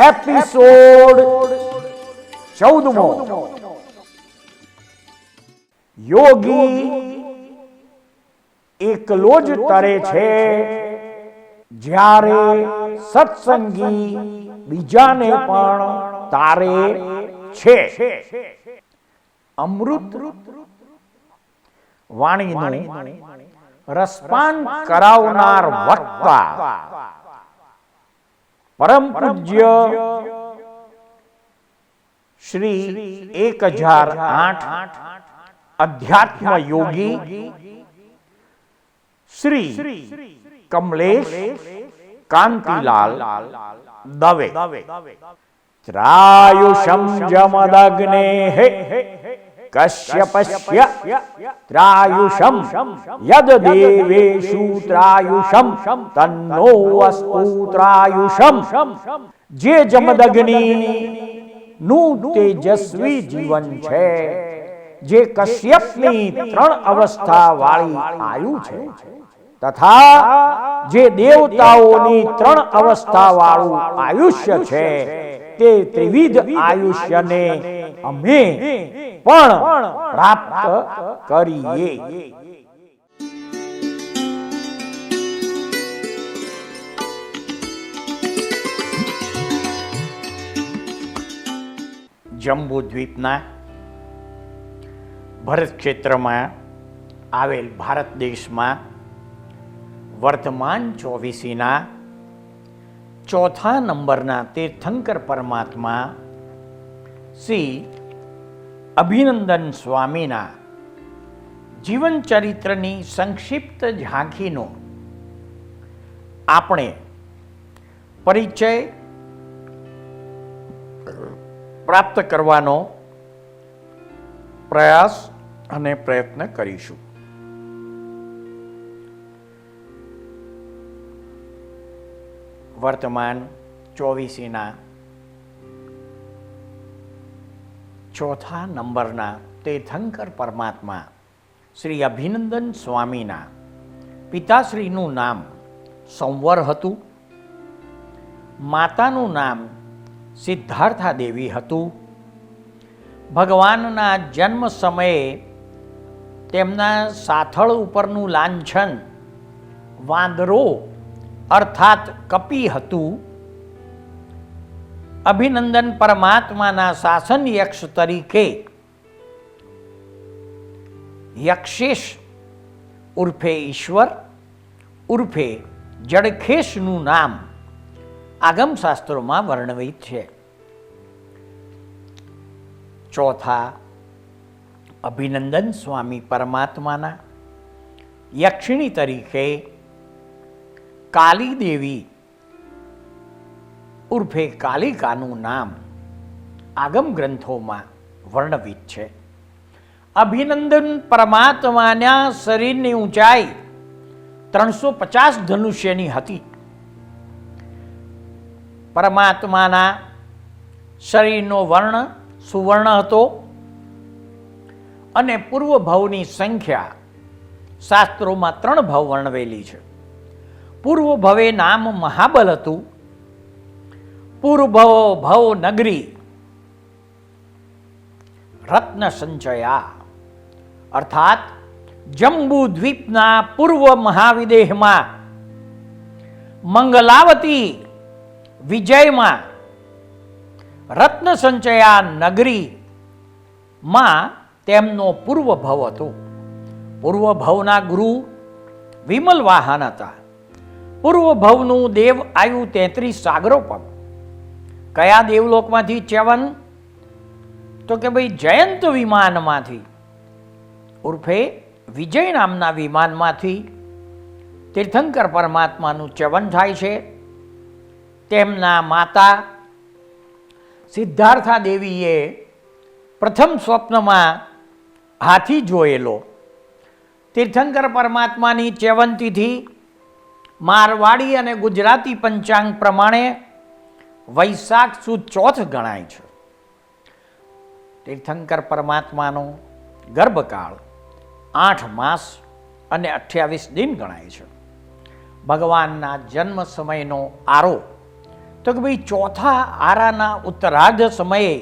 Episode 14મો। યોગી એકલો જ તરે છે જ્યારે સત્સંગી બીજાને પણ તારે છે। અમૃત વાણીનું રસપાન કરાવનાર વક્તા પરમ પૂજ્ય શ્રી 1008 અધ્યાત્મ યોગી શ્રી કમલેશ કાંતિલાલ દવે। ત્રાયુષમ જમદગ્નેઃ કશ્યપસ્ય ત્રાયુષમ યદ દેવેષુ ત્રાયુષમ તન્નો અસ્તુ ત્રાયુષમ। જે જમદગ્નિ નું તેજસ્વી જીવન છે, જે કશ્યપની 3 અવસ્થા વાળી આયુ છે તથા જે દેવતાઓની 3 અવસ્થા વાળું આયુષ્ય છે, તે ત્રિવિધ આયુષ્યને અમે પણ પ્રાપ્ત કરીએ। જંબુ દ્વીપના ભરત ક્ષેત્રમાં આવેલ ભારત દેશમાં વર્તમાન 24ના 4થા નંબરના તીર્થંકર પરમાત્મા શ્રી અભિનંદન સ્વામીના જીવન ચરિત્રની સંક્ષિપ્ત ઝાંખીનો આપણે પરિચય પ્રાપ્ત કરવાનો પ્રયાસ અને પ્રયત્ન કરીશું। વર્તમાન 24ના 4થા નંબરના તીર્થંકર પરમાત્મા શ્રી અભિનંદન સ્વામીના પિતાશ્રીનું નામ સંવર હતું, માતાનું નામ સિદ્ધાર્થા દેવી હતું। ભગવાનના જન્મ સમયે તેમના સાથળ ઉપરનું લાંછન વાંદરો અર્થાત કપી હતું। અભિનંદન પરમાત્માના શાસન યક્ષ તરીકે યક્ષેશ ઉર્ફે ઈશ્વર ઉર્ફે જડખેશનું નામ આગમ શાસ્ત્રોમાં વર્ણવિત છે। 4થા અભિનંદન સ્વામી પરમાત્માના યક્ષિણી તરીકે કાલી દેવી ઉર્ફે કાલિકાનું નામ આગમ ગ્રંથોમાં વર્ણવિત છે। અભિનંદન પરમાત્માના શરીરની ઊંચાઈ 350 ધનુષ્યની હતી। પરમાત્માના શરીરનો વર્ણ સુવર્ણ હતો અને પૂર્વ ભવની સંખ્યા શાસ્ત્રોમાં 3 ભવ વર્ણવેલી છે। પૂર્વ ભવે નામ મહાબલ હતું, પૂર્વ ભવ નગરી રત્ન સંચયા અર્થાત જંબુ દ્વીપના પૂર્વ મહાવિદેહમાં મંગલાવતી વિજયમાં રત્ન સંચયા નગરીમાં તેમનો પૂર્વ ભવ હતો। પૂર્વ ભવના ગુરુ વિમલ વાહન હતા। પૂર્વ ભવનું દેવ આયુ 33 સાગરોપમ। કયા દેવલોકમાંથી ચ્યવન? તો કે ભાઈ જયંત વિમાનમાંથી ઉર્ફે વિજય નામના વિમાનમાંથી તીર્થંકર પરમાત્માનું ચ્યવન થાય છે। તેમના માતા સિદ્ધાર્થા દેવીએ પ્રથમ સ્વપ્નમાં હાથી જોયેલો। તીર્થંકર પરમાત્માની ચ્યવંતીથી મારવાડી અને ગુજરાતી પંચાંગ પ્રમાણે વૈશાખ સુદ ચોથ ગણાય છે। તીર્થંકર પરમાત્માનો ગર્ભકાળ 8 માસ અને 28 દિન ગણાય છે। ભગવાનના જન્મ સમયનો આરો તો કે ભાઈ ચોથા આરાના ઉત્તરાર્ધ સમયે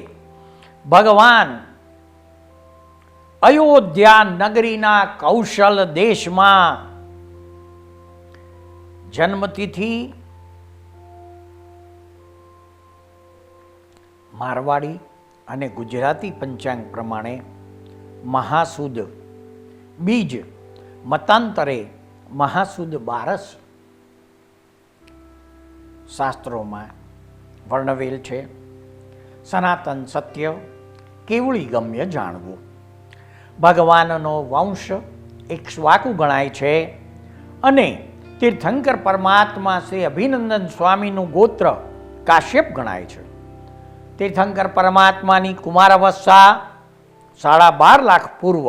ભગવાન અયોધ્યા નગરીના કૌશલ દેશમાં જન્મતિથિ મારવાડી અને ગુજરાતી પંચાંગ પ્રમાણે મહાસુદ બીજ, મતાંતરે મહાસુદ બારસ શાસ્ત્રોમાં વર્ણવેલ છે. સનાતન સત્ય કેવળી ગમ્ય જાણવું. ભગવાનનો વંશ ઇક્ષ્વાકુ ગણાય છે અને તીર્થંકર પરમાત્મા શ્રી અભિનંદન સ્વામીનું ગોત્ર કાશ્યપ ગણાય છે. તીર્થંકર પરમાત્માની કુમાર અવસ્થા 12.5 લાખ પૂર્વ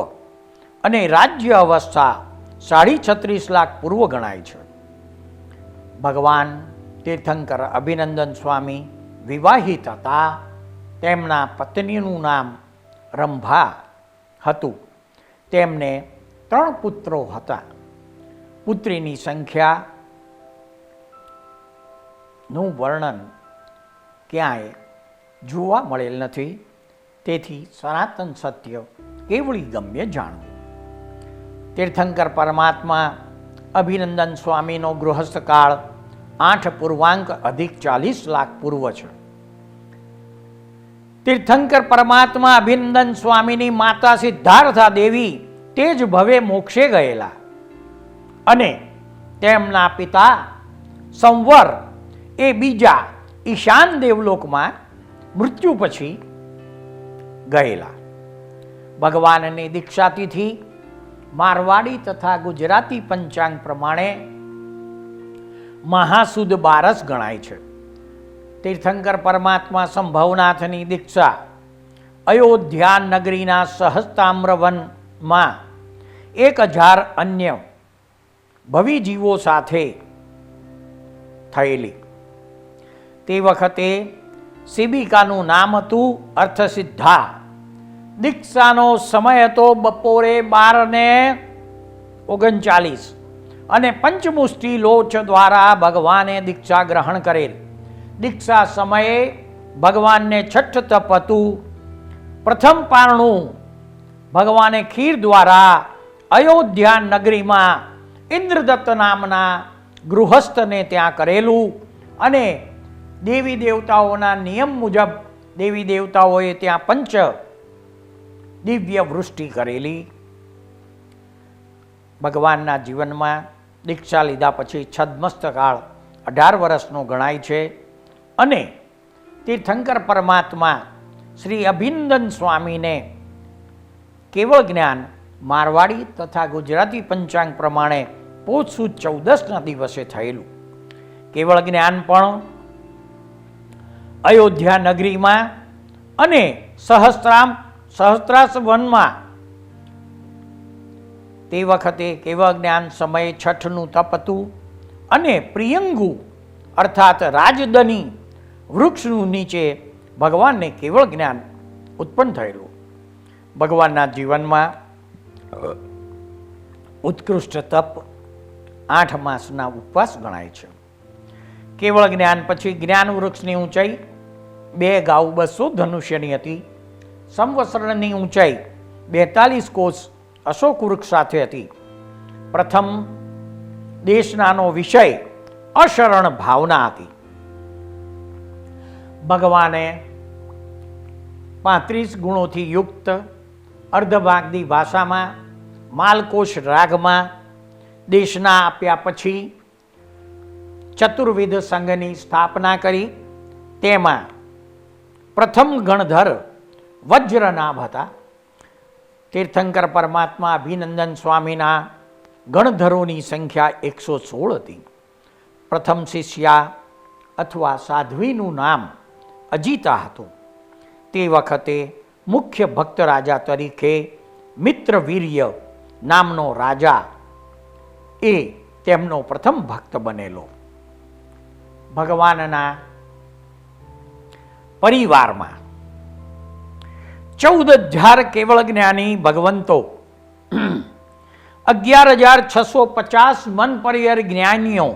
અને રાજ્ય અવસ્થા 36.5 લાખ પૂર્વ ગણાય છે. ભગવાન તીર્થંકર અભિનંદન સ્વામી વિવાહિત હતા. તેમના પત્નીનું નામ રંભા હતું. તેમને 3 પુત્રો હતા. પુત્રીની સંખ્યાનું વર્ણન ક્યાંય જોવા મળેલ નથી. તેથી સનાતન સત્ય કેવળી ગમ્ય જાણવું. તીર્થંકર પરમાત્મા અભિનંદન સ્વામીનો ગૃહસ્થકાળ 8 પૂર્વાંક અધિક 40 લાખ પૂર્વ છે. તીર્થંકર પરમાત્મા અભિનંદન સ્વામીની માતા સિદ્ધાર્થા દેવી તે જ ભવે મોક્ષે ગયેલા અને તેમના પિતા સંવર એ બીજા ઈશાન દેવલોકમાં મૃત્યુ પછી ગયેલા. ભગવાનની દીક્ષાતિથિ મારવાડી તથા ગુજરાતી પંચાંગ પ્રમાણે મહાસુદ બારસ ગણાય છે. તીર્થંકર પરમાત્મા સંભવનાથની દીક્ષા અયોધ્યા નગરીના સહસ્તામ્રવનમાં 1000 અન્ય ભવિજીવો સાથે થયેલી. તે વખતે શિબિકાનું નામ હતું અર્થસિદ્ધા. દીક્ષાનો સમય હતો બપોરે 12:39 અને પંચમુષ્ટિ લોચ દ્વારા ભગવાને દીક્ષા ગ્રહણ કરેલ. દીક્ષા સમયે ભગવાનને છઠ્ઠ તપ હતું. પ્રથમ પારણું ભગવાને ખીર દ્વારા અયોધ્યા નગરીમાં ઇન્દ્રદત્ત નામના ગૃહસ્થને ત્યાં કરેલું અને દેવી દેવતાઓના નિયમ મુજબ દેવી દેવતાઓએ ત્યાં પંચ દિવ્ય વૃષ્ટિ કરેલી. ભગવાનના જીવનમાં દીક્ષા લીધા પછી છદ્મસ્તકાળ 18 વર્ષનો ગણાય છે અને તીર્થંકર પરમાત્મા શ્રી અભિનંદન સ્વામીને કેવળ જ્ઞાન મારવાડી તથા ગુજરાતી પંચાંગ પ્રમાણે પોષ સુદ 14ના દિવસે થયેલું. કેવળ જ્ઞાન પણ અયોધ્યા નગરીમાં અને સહસ્ત્રાસ વનમાં તે વખતે કેવળ જ્ઞાન સમયે છઠનું તપ હતું અને પ્રિયંગુ અર્થાત રાજદની વૃક્ષનું નીચે ભગવાનને કેવળ જ્ઞાન ઉત્પન્ન થયેલું. ભગવાનના જીવનમાં ઉત્કૃષ્ટ તપ 8 માસના ઉપવાસ ગણાય છે. કેવળ જ્ઞાન પછી જ્ઞાન વૃક્ષની ઊંચાઈ 2 ગાઉ 200 ધનુષ્યની હતી. સંવત્સરની ઊંચાઈ 42 કોષ અશોક વૃક્ષ સાથે હતી. પ્રથમ દેશનાનો વિષય અશરણ ભાવના હતી. ભગવાને 35 ગુણોથી યુક્ત અર્ધભાગની ભાષામાં માલકોશ રાગમાં દેશના આપ્યા પછી ચતુર્વિધ સંઘની સ્થાપના કરી. તેમાં પ્રથમ ગણધર વજ્રનાભ હતા. તીર્થંકર પરમાત્મા અભિનંદન સ્વામીના ગણધરોની સંખ્યા 116 હતી. પ્રથમ શિષ્યા અથવા સાધ્વીનું નામ અજીતા હતું. તે વખતે મુખ્ય ભક્ત રાજા તરીકે મિત્રવીર્ય નામનો રાજા એ તેમનો પ્રથમ ભક્ત બનેલો. ભગવાનના પરિવારમાં 14,000 કેવળ જ્ઞાની ભગવંતો 11,650 મન પરિયર જ્ઞાનીઓ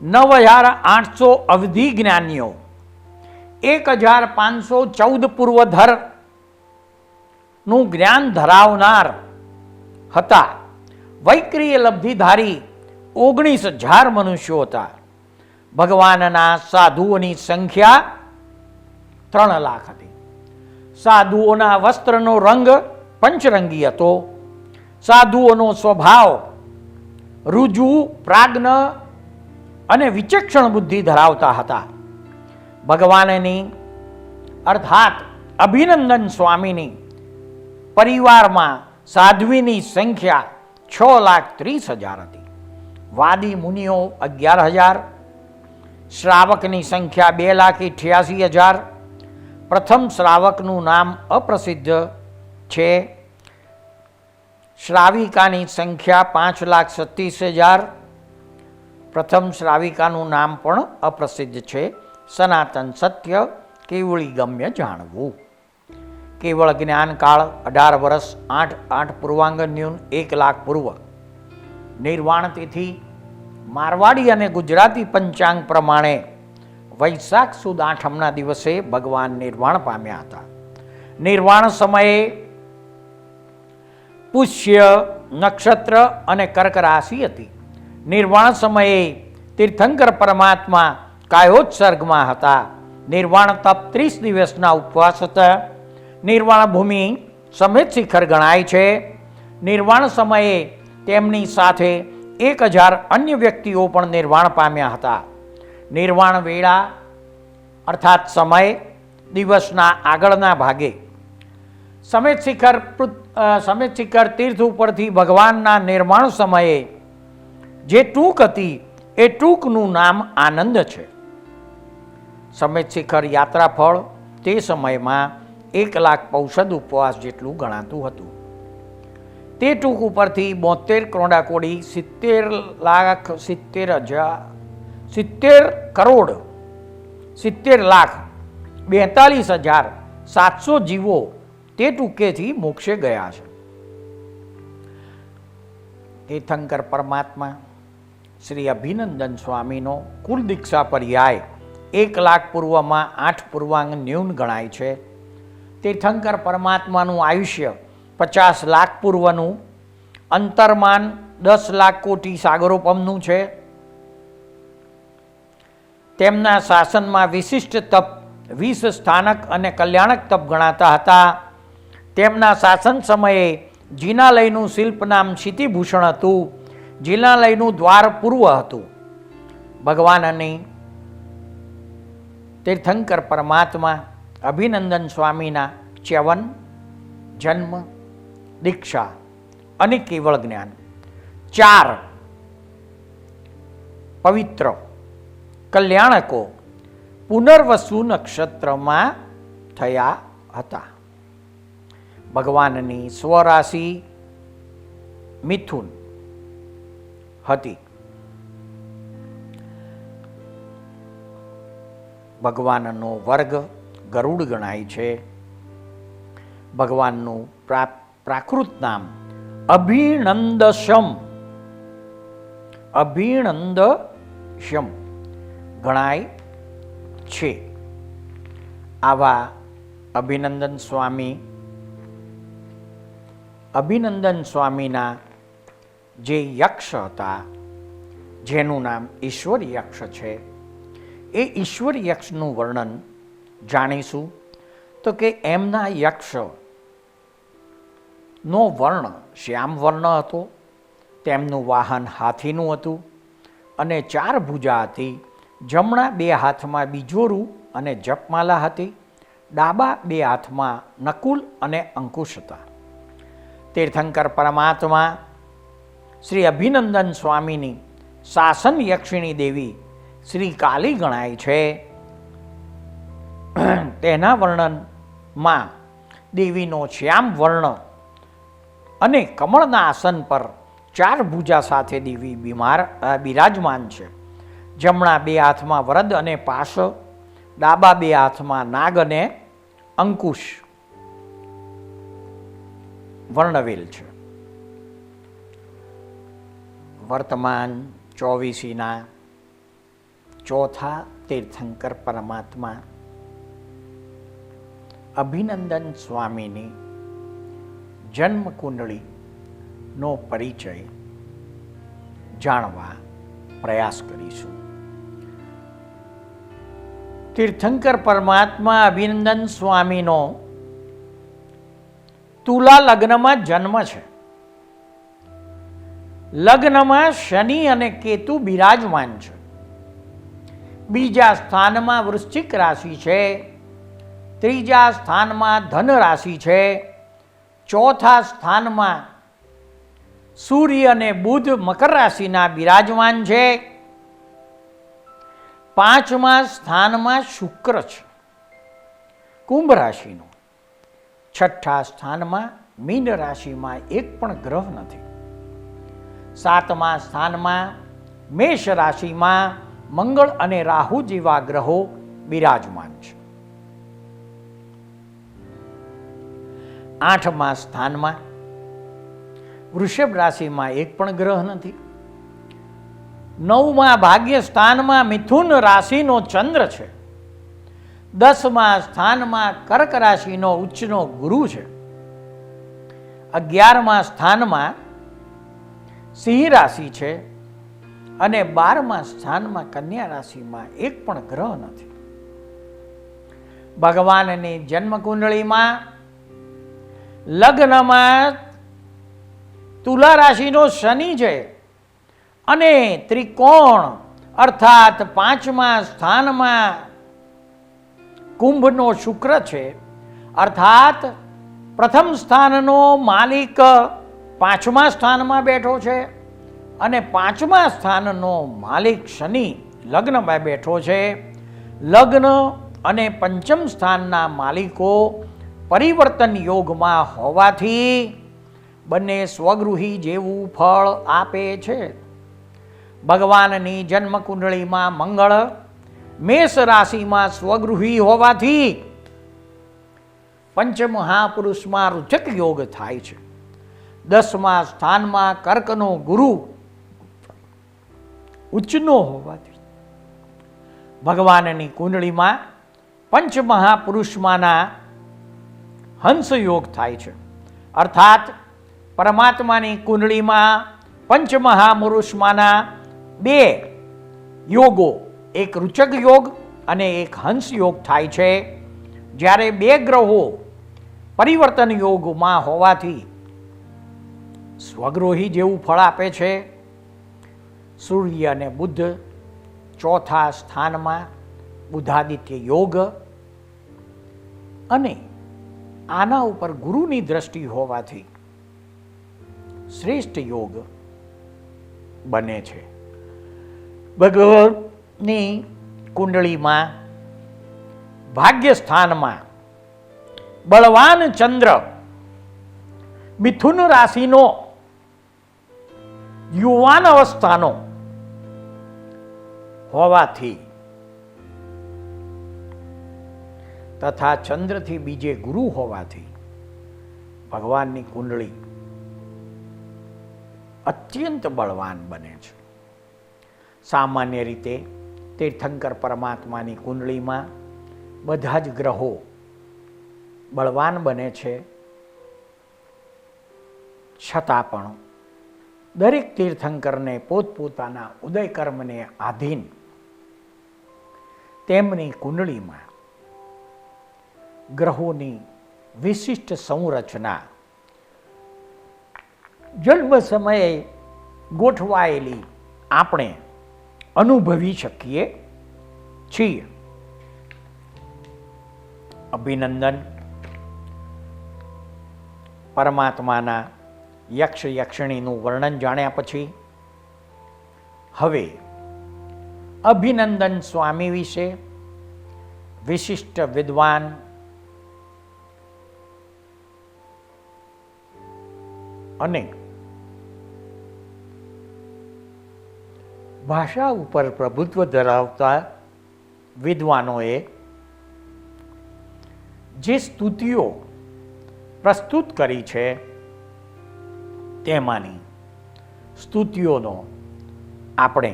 9,800 અવધિ જ્ઞાનીઓ, 1,514 પૂર્વધર નું જ્ઞાન ધરાવનાર હતા. વૈક્રિય લબ્ધિધારી 19,000 મનુષ્યો હતા. ભગવાનના સાધુઓની સંખ્યા 3 લાખ હતી. સાધુઓના વસ્ત્રનો રંગ પંચરંગી હતો. સાધુઓનો સ્વભાવ રુજુ, પ્રાજ્ઞ અને વિચક્ષણ બુદ્ધિ ધરાવતા હતા. ભગવાનની અર્થાત અભિનંદન સ્વામીની પરિવારમાં સાધ્વીની સંખ્યા 6,30,000 હતી. વાદી મુનિઓ 11,000. શ્રાવકની સંખ્યા 2,88,000. પ્રથમ શ્રાવકનું નામ અપ્રસિદ્ધ છે. શ્રાવિકાની સંખ્યા 5,37,000. પ્રથમ શ્રાવિકાનું નામ પણ અપ્રસિદ્ધ છે. સનાતન સત્ય કેવળી ગમ્ય જાણવું. કેવળ જ્ઞાનકાળ 18 વર્ષ 8 પૂર્વાંગ ન્યૂન 1 લાખ પૂર્વ. નિર્વાણ તિથિ મારવાડી અને ગુજરાતી પંચાંગ પ્રમાણે વૈશાખ સુદ આઠમના દિવસે ભગવાન નિર્વાણ પામ્યા હતા. નિર્વાણ સમયે પુષ્ય નક્ષત્ર અને કર્ક રાશિ હતી. નિર્વાણ સમયે તીર્થંકર પરમાત્મા કાયોત્સર્ગમાં હતા. નિર્વાણ તપ 30 દિવસના ઉપવાસ હતા. નિર્વાણ ભૂમિ સમેત શિખર ગણાય છે. નિર્વાણ સમયે તેમની સાથે 1,000 અન્ય વ્યક્તિઓ પણ નિર્વાણ પામ્યા હતા. નિર્વાણ વેળા અર્થાત સમય દિવસના આગળના ભાગે સમેત શિખર તીર્થ ઉપરથી ભગવાનના નિર્માણ સમયે જે ટૂંક હતી એ ટૂંકનું નામ આનંદ છે. સમેત શિખર યાત્રાફળ તે સમયમાં 1 લાખ પૌષદ ઉપવાસ જેટલું ગણાતું હતું. તે ટૂંક ઉપરથી 72 ક્રોડા કોડી 70,42,700 જીવો તે ટૂંકેથી મોક્ષે ગયા છે. તીર્થંકર પરમાત્મા શ્રી અભિનંદન સ્વામીનો કુલ દીક્ષા પર્યાય 1 લાખ પૂર્વમાં 8 પૂર્વાંગ ન્યૂન ગણાય છે. તીર્થંકર પરમાત્માનું આયુષ્ય 50 લાખ પૂર્વનું, અંતરમાન 10 લાખ કોટી સાગરોપમનું છે. તેમના શાસનમાં વિશિષ્ટ તપ 20 સ્થાનક અને કલ્યાણક તપ ગણાતા હતા. તેમના શાસન સમયે જિનાલયનું શિલ્પ નામ ક્ષિતિભૂષણ હતું. જિનાલયનું દ્વાર પૂર્વ હતું. ભગવાનની તીર્થંકર પરમાત્મા અભિનંદન સ્વામીના ચ્યવન, જન્મ, દીક્ષા અને કેવળ જ્ઞાન 4 પવિત્ર કલ્યાણકો પુનર્વસુ નક્ષત્રમાં થયા હતા. ભગવાનની સ્વરાશિ મિથુન હતી. ભગવાનનો વર્ગ ગરુડ ગણાય છે. ભગવાનનું પ્રાકૃત નામ અભિનંદશમ ગણાય છે. આવા અભિનંદન સ્વામીના જે યક્ષ હતા, જેનું નામ ઈશ્વર યક્ષ છે, એ ઈશ્વર યક્ષનું વર્ણન જાણીશું. તો કે એમના યક્ષનો વર્ણ શ્યામ વર્ણ હતો. તેમનું વાહન હાથીનું હતું અને 4 ભુજા હતી. જમણા 2 હાથમાં બીજોરું અને જપમાલા હતી. ડાબા 2 હાથમાં નકુલ અને અંકુશ હતા. તીર્થંકર પરમાત્મા શ્રી અભિનંદન સ્વામીની શાસન યક્ષિણી દેવી શ્રી કાલી ગણાય છે. તેના વર્ણનમાં દેવીનો શ્યામ વર્ણ અને કમળના આસન પર 4 ભુજા સાથે દેવી બિરાજમાન છે. જમણા 2 હાથમાં વરદ અને પાશ, ડાબા 2 હાથમાં નાગ અને અંકુશ વર્ણવેલ છે. વર્તમાન 24ના ચોથા તીર્થંકર પરમાત્મા અભિનંદન સ્વામીની જન્મ કુંડળીનો પરિચય જાણવા પ્રયાસ કરીશું. તીર્થંકર પરમાત્મા અભિનંદન સ્વામીનો તુલા લગ્નમાં જન્મ છે. લગ્નમાં શનિ અને કેતુ બિરાજમાન છે. બીજા સ્થાનમાં વૃશ્ચિક રાશિ છે, ત્રીજા સ્થાનમાં ધન રાશિ છે, ચોથા સ્થાનમાં સૂર્ય અને બુધ મકર રાશિના બિરાજમાન છે, પાંચમા સ્થાનમાં શુક્ર છે કુંભ રાશિનો, છઠ્ઠા સ્થાનમાં મીન રાશિમાં એક પણ ગ્રહ નથી, સાતમા સ્થાનમાં મેષ રાશિમાં મંગળ અને રાહુ જેવા ગ્રહો બિરાજમાન છે, આઠમા સ્થાનમાં વૃષભ રાશિમાં એક પણ ગ્રહ નથી, નવમા ભાગ્ય સ્થાનમાં મિથુન રાશિનો ચંદ્ર છે, દસમા સ્થાનમાં કર્ક રાશિનો ઉચ્ચનો ગુરુ છે, 11મા સ્થાનમાં સિંહ રાશિ છે અને 12મા સ્થાનમાં કન્યા રાશિમાં એક પણ ગ્રહ નથી. ભગવાનની જન્મ કુંડળીમાં લગ્નમાં તુલા રાશિનો શનિ છે અને ત્રિકોણ અર્થાત પાંચમા સ્થાનમાં કુંભનો શુક્ર છે, અર્થાત પ્રથમ સ્થાનનો માલિક પાંચમા સ્થાનમાં બેઠો છે અને પાંચમા સ્થાનનો માલિક શનિ લગ્નમાં બેઠો છે. લગ્ન અને પંચમ સ્થાનના માલિકો પરિવર્તન યોગમાં હોવાથી બંને સ્વગૃહી જેવું ફળ આપે છે. ભગવાનની જન્મ કુંડળીમાં મંગળ મેષ રાશિમાં સ્વગૃહી હોવાથી પંચમહાપુરુષમાં રુચક યોગ થાય છે. 10મા સ્થાનમાં કર્કનો ગુરુ ઉચ્ચનો હોવાથી ભગવાનની કુંડળીમાં પંચમહાપુરુષમાંના હંસ યોગ થાય છે, અર્થાત પરમાત્માની કુંડળીમાં પંચમહાપુરુષમાંના બે યોગો, એક રુચક યોગ અને એક હંસ યોગ થાય છે. જ્યારે બે ગ્રહો પરિવર્તન યોગમાં હોવાથી સ્વગૃહી જેવું ફળ આપે છે. સૂર્ય અને બુધ ચોથા સ્થાનમાં બુધાદિત્ય યોગ અને આના ઉપર ગુરુની દ્રષ્ટિ હોવાથી શ્રેષ્ઠ યોગ બને છે. ભગવાનની કુંડળીમાં ભાગ્ય સ્થાનમાં બળવાન ચંદ્ર મિથુન રાશિનો યુવાન અવસ્થાનો હોવાથી તથા ચંદ્રથી બીજે ગુરુ હોવાથી ભગવાનની કુંડળી અત્યંત બળવાન બને છે. સામાન્ય રીતે તીર્થંકર પરમાત્માની કુંડળીમાં બધા જ ગ્રહો બળવાન બને છે, છતાં પણ દરેક તીર્થંકરને પોતપોતાના ઉદય કર્મને આધીન તેમની કુંડળીમાં ગ્રહોની વિશિષ્ટ સંરચના જન્મ સમયે ગોઠવાયેલી આપણે અનુભવી શકીએ છીએ. અભિનંદન પરમાત્માના યક્ષ યક્ષિણીનું વર્ણન જાણ્યા પછી હવે અભિનંદન સ્વામી વિશે વિશિષ્ટ વિદ્વાન અને ભાષા ઉપર પ્રભુત્વ ધરાવતા વિદ્વાનોએ જે સ્તુતિઓ પ્રસ્તુત કરી છે તેમાંની સ્તુતિઓનો આપણે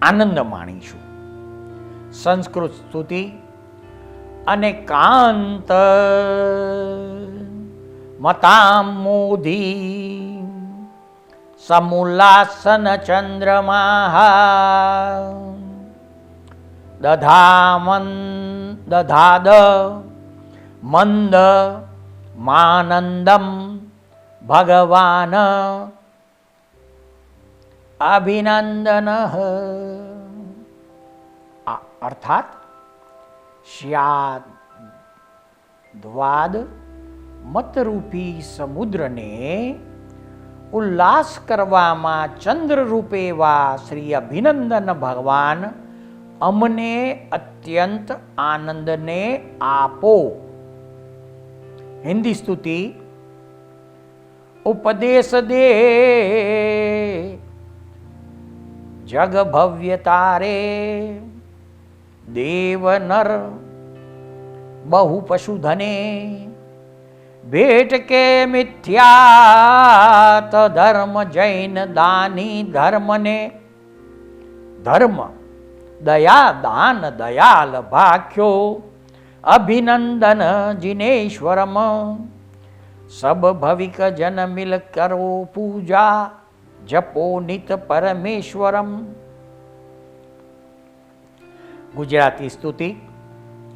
આનંદ માણીશું. સંસ્કૃત સ્તુતિ અને કાંત મતામોધી સમુલ્લાસન ચંદ્રમા દધાદ મંદ માનંદમ ભગવાન અભિનંદન. અર્થાત શ્યાદ્વાદ મતરૂપી સમુદ્રને ઉલ્લાસ કરવામાં ચંદ્રરૂપે એવા શ્રી અભિનંદન ભગવાન અમને અત્યંત આનંદને આપો. હિન્દી સ્તુતિ. ઉપદેશ દે જગ ભવ્ય તારે દેવ નર બહુ પશુધને ભેટ કે મિથ્યાત ધર્મ જૈન દાની ધર્મને ધર્મ દયા દાન દયાલ ભાખ્યો અભિનંદન જિનેશ્વરમ સબ ભવિક જન મિલ કરો પૂજા જપો નિત પરમેશ્વરમ. ગુજરાતી સ્તુતિ.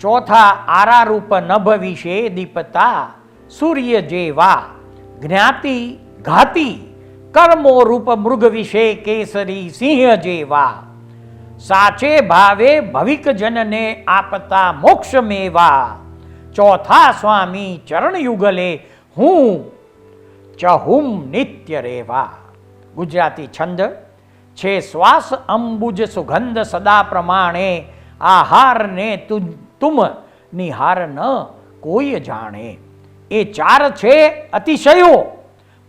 ચોથા આરારૂપ નભ વિશે દીપતા સૂર્ય જેવા જ્ઞાતિ ઘાતી કર્મો રૂપ મૃગ વિશે કેસરી સિંહ જેવા સાચે ભાવે ભવિક જનને આપતા મોક્ષ મેવા ચોથા સ્વામી ચરણ યુગલે હું ચહુમ નિત્ય રેવા. ગુજરાતી છંદ છે. શ્વાસ અંબુજ સુગંધ સદા પ્રમાણે આહારને તુમ નિહાર ન કોઈ જાણે. એ ચાર છે અતિશયો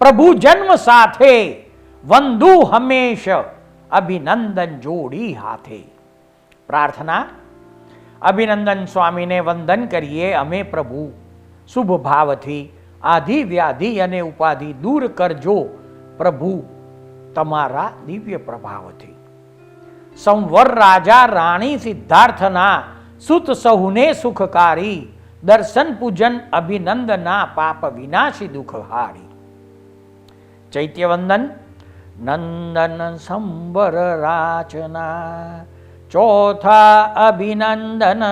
પ્રભુ જન્મ સાથે વંદુ હંમેશ અભિનંદન જોડી હાથે. પ્રાર્થના. અભિનંદન સ્વામીને વંદન કરીએ અમે પ્રભુ. શુભ ભાવથી આધિ વ્યાધિ અને ઉપાધિ દૂર કરજો પ્રભુ તમારા દિવ્ય પ્રભાવથી. સંવર રાજા રાણી સિદ્ધાર્થના સુત સહુને સુખકારી દર્શન પૂજન અભિનંદના પાપ વિનાશી દુઃખહારી. ચૈત્યવંદન. નંદન સંવર રાચના ચોથા અભિનંદન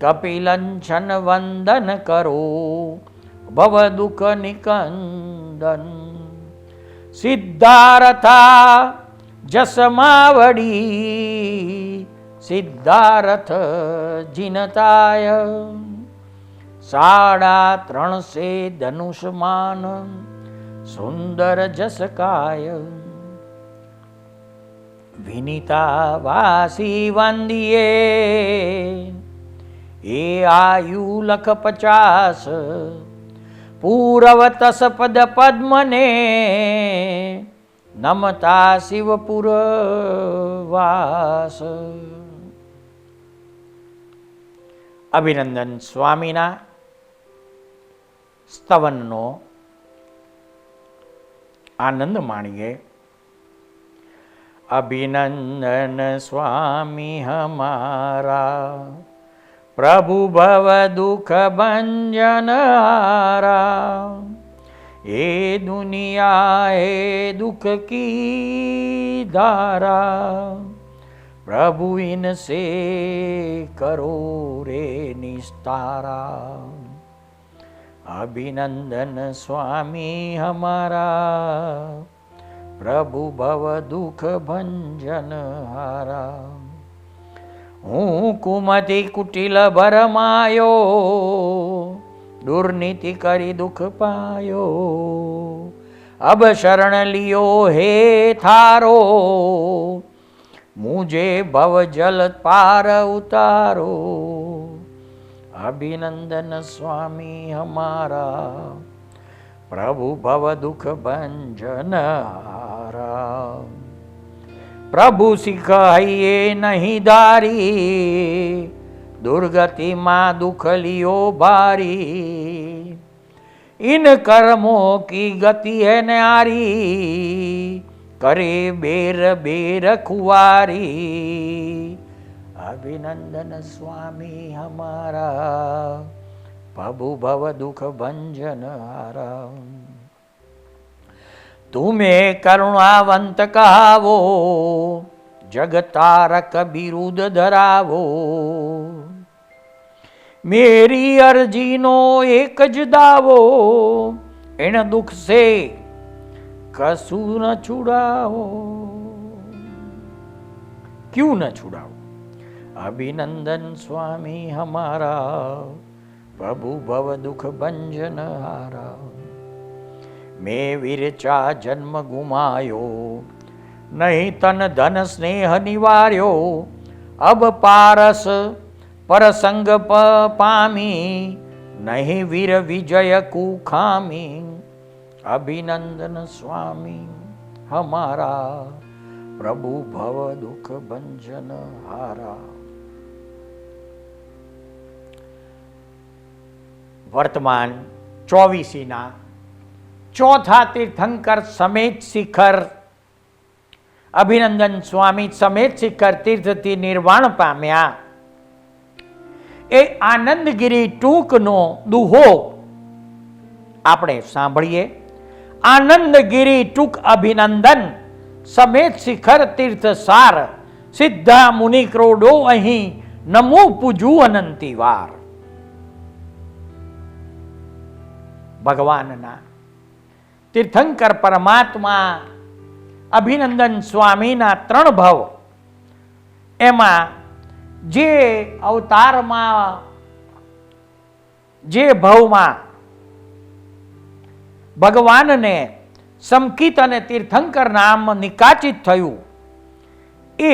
કપિલંછન વંદન કરો ભવ દુઃખ નિકંદન. સિદ્ધાર્થા જસમાવડી સિદ્ધાર્થ જીનતાય 3.5 ધનુષમાન સુંદર જસકાય. વિનિતા વાસી વંદિયે એ આયુ લખ 50 પૂરવ તસ પદ પદ્મને નમતા શિવપુર વાસ. અભિનંદન સ્વામીના સ્તવનનો આનંદ માણીએ. અભિનંદન સ્વામી હમારા પ્રભુ ભવ દુઃખ ભંજન હારા. એ દુનિયા એ દુઃખ કી ધારા પ્રભુ ઇનસે કરો રે નિસ્તારા. અભિનંદન સ્વામી હમારા પ્રભુ ભવ દુઃખ ભંજન હારા. હું કુમતિ કુટિલ ભરમાયો દુર્નીતિ કરી દુઃખ પાયો. અબ શરણ લિયો હે થારો મુझे ભવ જલ પાર ઉતારો. અભિનંદન સ્વામી હમારા પ્રભુ ભવ દુઃખ ભંજન હારા. પ્રભુ શીખ હૈયે નહીં ધારી दुर्गति दुख लियो भारी। इन कर्मों की गति है न्यारी, કરે બેર બેર ખુવારી, અભિનંદન સ્વામી હમારા, પ્રભુ ભવ દુઃખ ભંજન હારા. તુમે કરુણાવંત કહાવો, જગતારક બિરુદ ધરાવો. મેરી અરજીનો એક જ દાવો, એણ દુઃખ સે કશું ન છુડાવો. ક્યું ન છુડાવો? અભિનંદન સ્વામી હમારા, પ્રભુ ભવ દુઃખ ભંજન હારા. મેં વિરચા જન્મ ગુમાયો, નહીં તન ધન સ્નેહ નિવાર્યો. અબ પારસ પરસંગ પામી, નહીં વીર વિજય કુખામી. અભિનંદન સ્વામી હમારા, પ્રભુ ભવ દુઃખ ભંજન હારા. વર્તમાન 24ના ચોથા તીર્થંકર સમેત શિખર અભિનંદન સ્વામી સમેત શિખર તીર્થથી નિર્વાણ પામ્યા. એ આનંદગીરી ટૂંકનો દુહો આપણે સાંભળીએ. આનંદગીરી ટૂંક અભિનંદન સમેત શિખર તીર્થ સાર, સિદ્ધા મુનિ ક્રોડો અહીં નમો પૂજુ અનંતી વાર. ભગવાનના તીર્થંકર પરમાત્મા અભિનંદન સ્વામીના 3 ભવ, એમાં જે અવતારમાં જે ભવમાં ભગવાનને સમકિત અને તીર્થંકર નામ નિકાચિત થયું, એ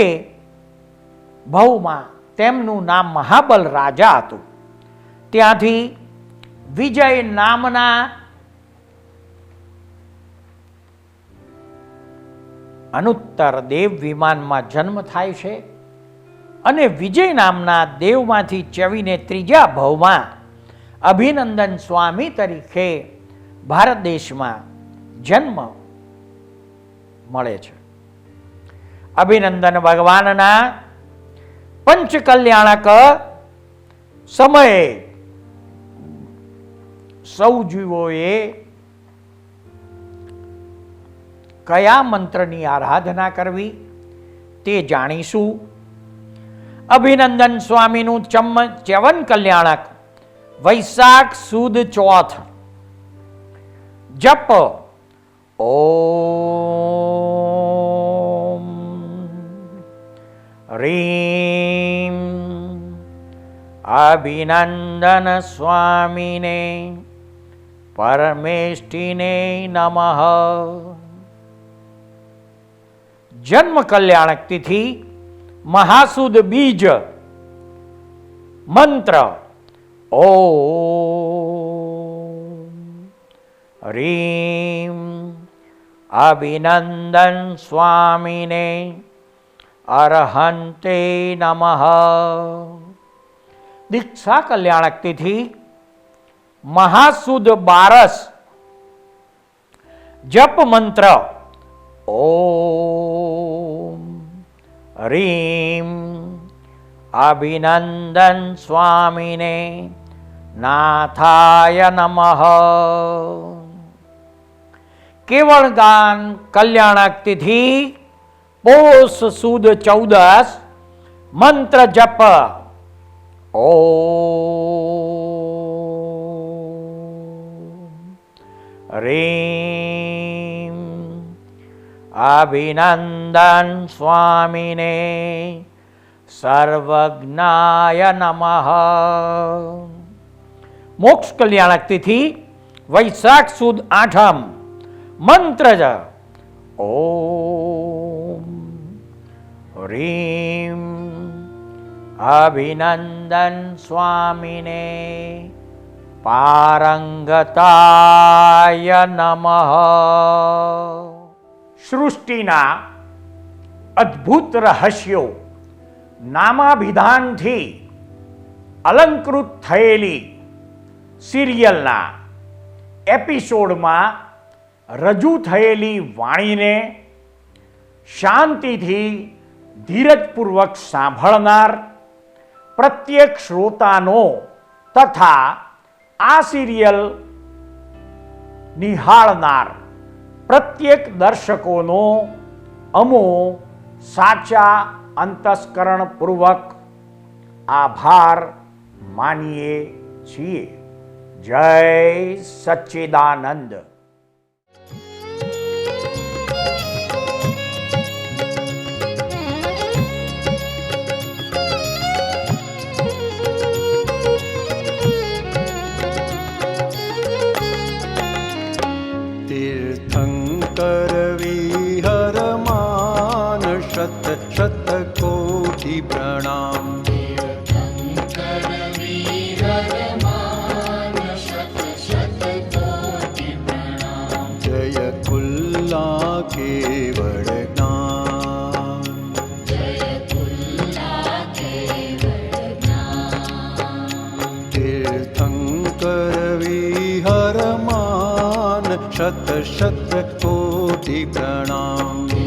ભવમાં તેમનું નામ મહાબલ રાજા હતું. ત્યાંથી વિજય નામના અનુત્તર દેવ વિમાનમાં જન્મ થાય છે અને વિજય નામના દેવમાંથી ચવીને 3જા ભવમાં અભિનંદન સ્વામી તરીકે ભારત દેશમાં જન્મ મળે છે. અભિનંદન ભગવાનના પંચકલ્યાણક સમયે સૌ જીવોએ કયા મંત્રની આરાધના કરવી તે જાણીશું. અભિનંદન સ્વામીનું ચ્યવન કલ્યાણક વૈશાખ સુદ ચોથ જપ ઓમ રીમ અભિનંદન સ્વામીને પરમેષ્ઠિને નમઃ. જન્મ કલ્યાણક તિથિ મહાસુદ બીજ મંત્ર ઓમ રીમ અભિનંદન સ્વામીને અરહંતે નમઃ. દીક્ષા કલ્યાણક તિથિ મહાસુદ બારસ જપ મંત્ર ઓમ રીમ અભિનંદન સ્વામીને નાથાય નમઃ. કેવળ ગાન કલ્યાણક તિથિ પોષ સુદ 14 મંત્ર જપ ઓમ રીમ અભિનંદન સ્વામીને સર્વજ્ઞાય નમઃ. મોક્ષ કલ્યાણક તિથિ વૈશાખ સુદ 8 મંત્ર જ ઓમ રીમ અભિનંદન સ્વામીને પારંગતાય નમઃ. સૃષ્ટિના અદ્ભુત રહસ્યો નામાભિધાનથી અલંકૃત થયેલી સિરિયલના એપિસોડમાં રજૂ થયેલી વાણીને શાંતિથી ધીરજપૂર્વક સાંભળનાર, પ્રત્યેક શ્રોતાનો તથા આ સિરિયલ નિહાળનાર પ્રત્યેક દર્શકોનો અમો સાચા અંતસ્કરણપૂર્વક આભાર માનીએ છીએ. જય સચ્ચિદાનંદ. तीर्थंकर विहरमान शत शत कोटि प्रणाम. जय कुल्ला केवल ज्ञान. तीर्थंकर विहरमान शत शत कोटि प्रणाम.